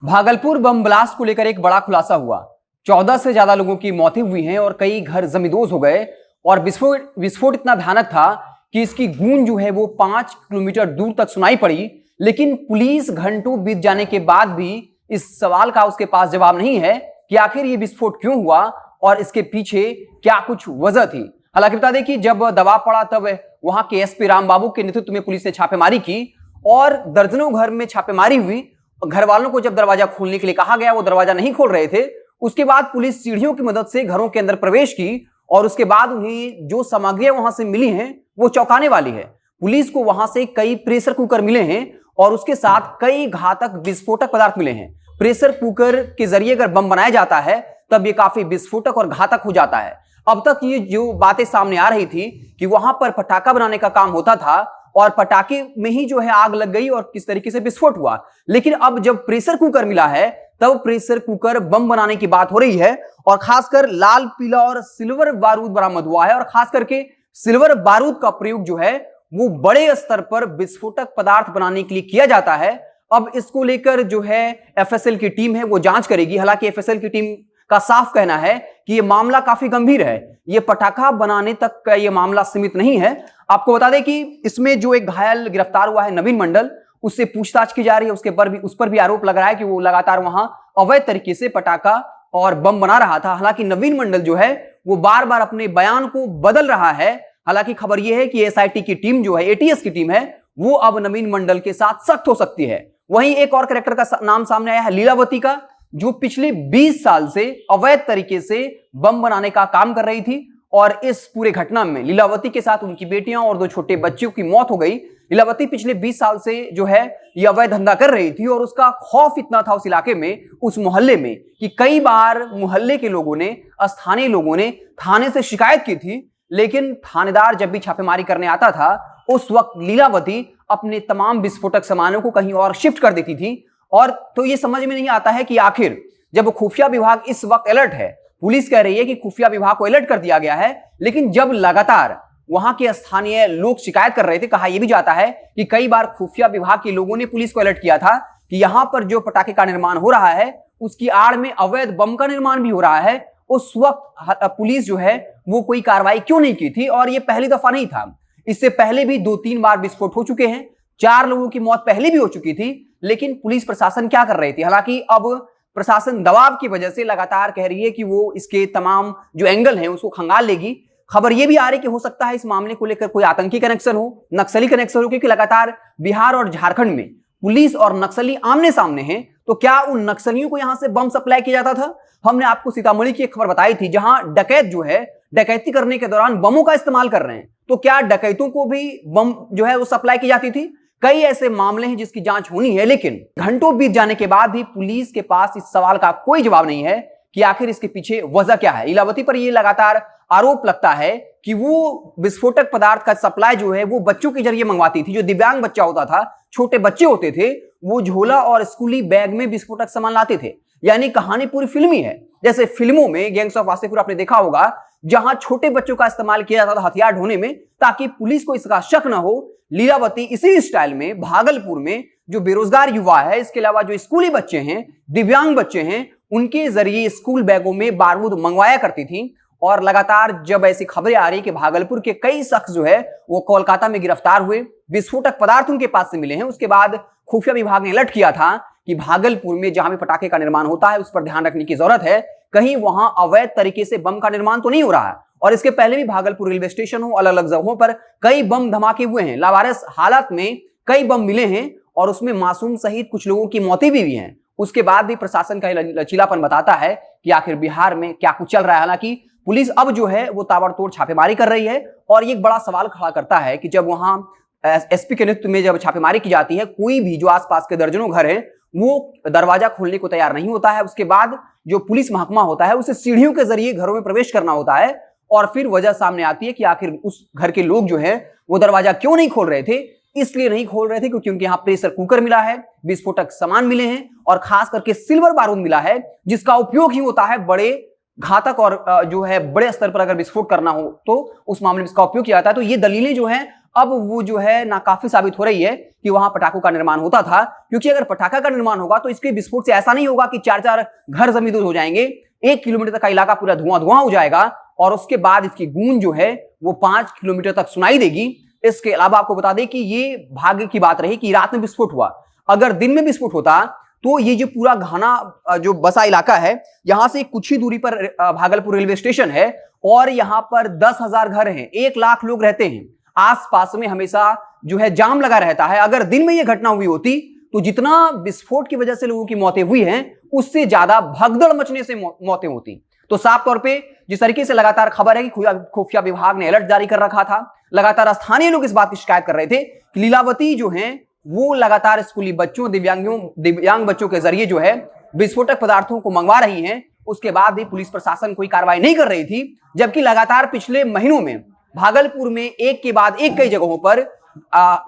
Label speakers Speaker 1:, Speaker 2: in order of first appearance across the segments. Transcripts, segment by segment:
Speaker 1: Bhagalpur bomb blast को लेकर एक बड़ा खुलासा हुआ। 14 से ज्यादा लोगों की मौतें हुई हैं और कई घर जमींदोज हो गए। और विस्फोट इतना भयानक था कि इसकी गूंज जो है वो 5 किलोमीटर दूर तक सुनाई पड़ी। लेकिन पुलिस घंटों बीत जाने के बाद भी इस सवाल का उसके पास जवाब नहीं है कि आखिर ये विस्फोट क्यों हुआ और इसके पीछे क्या कुछ वजह थी। हालांकि बता दें कि जब दबाव पड़ा तब वहां के एसपी रामबाबू के नेतृत्व में पुलिस ने छापेमारी की और दर्जनों घर में छापेमारी हुई। घर वालों को जब दरवाजा खोलने के लिए कहा गया, वो दरवाजा नहीं खोल रहे थे। उसके बाद पुलिस सीढ़ियों की मदद से घरों के अंदर प्रवेश की और उसके बाद उन्हें जो सामग्रियां वहां से मिली हैं वो चौंकाने वाली है। पुलिस को वहां से कई प्रेशर कुकर मिले हैं और उसके साथ कई घातक विस्फोटक पदार्थ मिले हैं। प्रेशर कुकर के जरिए अगर बम बनाया जाता है तब ये काफी विस्फोटक और घातक हो जाता है। अब तक ये जो बातें सामने आ रही थी कि वहां पर पटाखा बनाने का काम होता था और पटाखे में ही जो है आग लग गई और किस तरीके से विस्फोट हुआ। लेकिन अब जब प्रेशर कुकर मिला है तब प्रेशर कुकर बम बनाने की बात हो रही है और खासकर लाल, पीला और सिल्वर बारूद बरामद हुआ है। और खास करके सिल्वर बारूद का प्रयोग जो है वो बड़े स्तर पर विस्फोटक पदार्थ बनाने के लिए किया जाता है। अब इसको लेकर जो है एफएसएल की टीम है वो जांच करेगी। हालांकि एफएसएल की टीम का साफ कहना है कि यह मामला काफी गंभीर है, यह पटाखा बनाने तक का यह मामला सीमित नहीं है। आपको बता दें कि इसमें जो एक घायल गिरफ्तार हुआ है नवीन मंडल, उससे पूछताछ की जा रही है। उस पर भी आरोप लग रहा है कि वो लगातार वहां अवैध तरीके से पटाखा और बम बना रहा था। हालांकि नवीन मंडल जो है वो बार बार अपने बयान को बदल रहा है। हालांकि खबर यह है कि एसआईटी की टीम जो है, एटीएस की टीम है, वो अब नवीन मंडल के साथ सख्त हो सकती है। वहीं एक और कैरेक्टर का नाम सामने आया है, लीलावती का, जो पिछले 20 साल से अवैध तरीके से बम बनाने का काम कर रही थी। और इस पूरे घटना में लीलावती के साथ उनकी बेटियां और 2 छोटे बच्चों की मौत हो गई। लीलावती पिछले 20 साल से जो है ये अवैध धंधा कर रही थी और उसका खौफ इतना था उस इलाके में, उस मोहल्ले में, कि कई बार मोहल्ले के लोगों ने, स्थानीय लोगों ने थाने से शिकायत की थी। लेकिन थानेदार जब भी छापेमारी करने आता था उस वक्त लीलावती अपने तमाम विस्फोटक सामानों को कहीं और शिफ्ट कर देती थी। और तो ये समझ में नहीं आता है कि आखिर जब खुफिया विभाग इस वक्त अलर्ट है, पुलिस कह रही है कि खुफिया विभाग को अलर्ट कर दिया गया है, लेकिन जब लगातार वहां के स्थानीय लोग शिकायत कर रहे थे, कहा यह भी जाता है कि कई बार खुफिया विभाग के लोगों ने पुलिस को अलर्ट किया था कि यहां पर जो पटाखे का निर्माण हो रहा है उसकी आड़ में अवैध बम का निर्माण भी हो रहा है। उस वक्त पुलिस जो है वो कोई कार्रवाई क्यों नहीं की थी? और यह पहली दफा नहीं था, इससे पहले भी 2-3 बार विस्फोट हो चुके हैं। 4 लोगों की मौत पहले भी हो चुकी थी। लेकिन पुलिस प्रशासन क्या कर रही थी? हालांकि अब प्रशासन दबाव की वजह से लगातार कह रही है कि वो इसके तमाम जो एंगल हैं उसको खंगाल लेगी। खबर यह भी आ रही है कि हो सकता है इस मामले को लेकर कोई आतंकी कनेक्शन हो, नक्सली कनेक्शन हो, क्योंकि लगातार बिहार और झारखंड में पुलिस और नक्सली आमने सामने हैं। तो क्या उन नक्सलियों को यहां से बम सप्लाई किया जाता था? हमने आपको सीतामढ़ी की एक खबर बताई थी जहां डकैत जो है डकैती करने के दौरान बमों का इस्तेमाल कर रहे हैं। तो क्या डकैतों को भी बम जो है वो सप्लाई की जाती थी? कई ऐसे मामले हैं जिसकी जांच होनी है। लेकिन घंटों बीत जाने के बाद भी पुलिस के पास इस सवाल का कोई जवाब नहीं है कि आखिर इसके पीछे वजह क्या है। लीलावती पर यह लगातार आरोप लगता है कि वो विस्फोटक पदार्थ का सप्लाई जो है वो बच्चों के जरिए मंगवाती थी। जो दिव्यांग बच्चा होता था, छोटे बच्चे होते थे, वो झोला और स्कूली बैग में विस्फोटक सामान लाते थे। यानी कहानी पूरी फिल्मी है। जैसे फिल्मों में गैंग्स ऑफ वासेपुर आपने देखा होगा, जहां छोटे बच्चों का इस्तेमाल किया जाता था हथियार ढोने में ताकि पुलिस को इसका शक न हो। लीलावती इसी स्टाइल में भागलपुर में जो बेरोजगार युवा है, इसके अलावा जो स्कूली बच्चे हैं, दिव्यांग बच्चे हैं, उनके जरिए स्कूल बैगों में बारूद मंगवाया करती थी। और लगातार जब ऐसी खबरें आ रही कि भागलपुर के कई शख्स जो है वो कोलकाता में गिरफ्तार हुए, विस्फोटक पदार्थ उनके पास से मिले हैं, उसके बाद खुफिया विभाग ने अलर्ट किया था कि भागलपुर में जहां भी पटाखे का निर्माण होता है उस पर ध्यान रखने की जरूरत है, कहीं वहां अवैध तरीके से बम का निर्माण तो नहीं हो रहा है। और इसके पहले भी भागलपुर रेलवे स्टेशन हो, अलग अलग जगहों पर कई बम धमाके हुए हैं। लावारिस हालात में कई बम मिले हैं और उसमें मासूम सहित कुछ लोगों की मौतें भी हुई हैं। उसके बाद भी प्रशासन का लचीलापन बताता है कि आखिर बिहार में क्या कुछ चल रहा है। हालांकि पुलिस अब जो है वो ताबड़तोड़ छापेमारी कर रही है और ये एक बड़ा सवाल खड़ा करता है कि जब वहां एसपी के नेतृत्व में जब छापेमारी की जाती है, कोई भी जो आसपास के दर्जनों घर हैं वो दरवाजा खोलने को तैयार नहीं होता है। उसके बाद जो पुलिस महकमा होता है उसे सीढ़ियों के जरिए घरों में प्रवेश करना होता है और फिर वजह सामने आती है कि आखिर उस घर के लोग जो है वो दरवाजा क्यों नहीं खोल रहे थे। इसलिए नहीं खोल रहे थे क्योंकि उनके यहां प्रेशर कुकर मिला है, विस्फोटक सामान मिले हैं और खास करके सिल्वर बारूद मिला है, जिसका उपयोग ही होता है बड़े घातक और जो है बड़े स्तर पर अगर विस्फोट करना हो तो उस मामले में इसका उपयोग किया जाता है। तो ये दलीलें जो हैं अब वो जो है नाकाफी साबित हो रही है कि वहां पटाखों का निर्माण होता था, क्योंकि अगर पटाखा का निर्माण होगा तो इसके विस्फोट से ऐसा नहीं होगा कि 4-4 घर जमींदोज हो जाएंगे, 1 किलोमीटर तक का इलाका पूरा धुआं धुआं हो जाएगा और उसके बाद इसकी गूंज जो है वो 5 किलोमीटर तक सुनाई देगी। इसके अलावा आपको बता दें कि ये भाग्य की बात रही कि रात में विस्फोट हुआ। अगर दिन में विस्फोट होता तो ये जो पूरा घना जो बसा इलाका है, यहां से कुछ ही दूरी पर भागलपुर रेलवे स्टेशन है और यहां पर 10,000 घर हैं, 1 लाख लोग रहते हैं। आसपास में हमेशा जो है जाम लगा रहता है। अगर दिन में यह घटना हुई होती तो जितना विस्फोट की वजह से लोगों की मौतें हुई हैं, उससे ज्यादा भगदड़ मचने से मौतें होती। तो साफ तौर पे जिस तरीके से लगातार खबर है कि खुफिया विभाग ने अलर्ट जारी कर रखा था, लगातार स्थानीय लोग इस बात की शिकायत कर रहे थे कि लीलावती जो है वो लगातार स्कूली बच्चों, दिव्यांग बच्चों के जरिए जो है विस्फोटक पदार्थों को मंगवा रही हैं। उसके बाद भी पुलिस प्रशासन कोई कार्रवाई नहीं कर रही थी, जबकि लगातार पिछले महीनों में भागलपुर में एक के बाद एक कई जगहों पर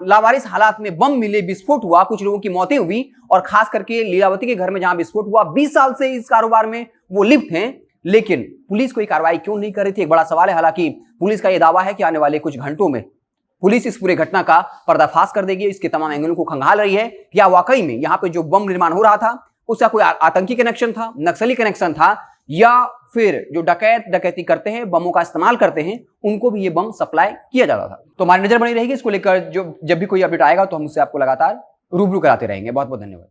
Speaker 1: लावारिस हालात में बम मिले, विस्फोट हुआ, कुछ लोगों की मौतें हुई और खास करके लीलावती के घर में जहां विस्फोट हुआ, 20 साल से इस कारोबार में वो लिप्त हैं, लेकिन पुलिस कोई कार्रवाई क्यों नहीं कर रही थी, एक बड़ा सवाल है। हालांकि पुलिस का यह दावा है कि आने वाले कुछ घंटों में पुलिस इस पूरे घटना का पर्दाफाश कर देगी, इसके तमाम एंगलों को खंगाल रही है। या वाकई में यहाँ पे जो बम निर्माण हो रहा था उसका कोई आतंकी कनेक्शन था, नक्सली कनेक्शन था, या फिर जो डकैती करते हैं, बमों का इस्तेमाल करते हैं, उनको भी ये बम सप्लाई किया जाता था। तो हमारी नजर बनी रहेगी इसको लेकर, जो जब भी कोई अपडेट आएगा तो हम उससे आपको लगातार रूबरू कराते रहेंगे। बहुत बहुत धन्यवाद।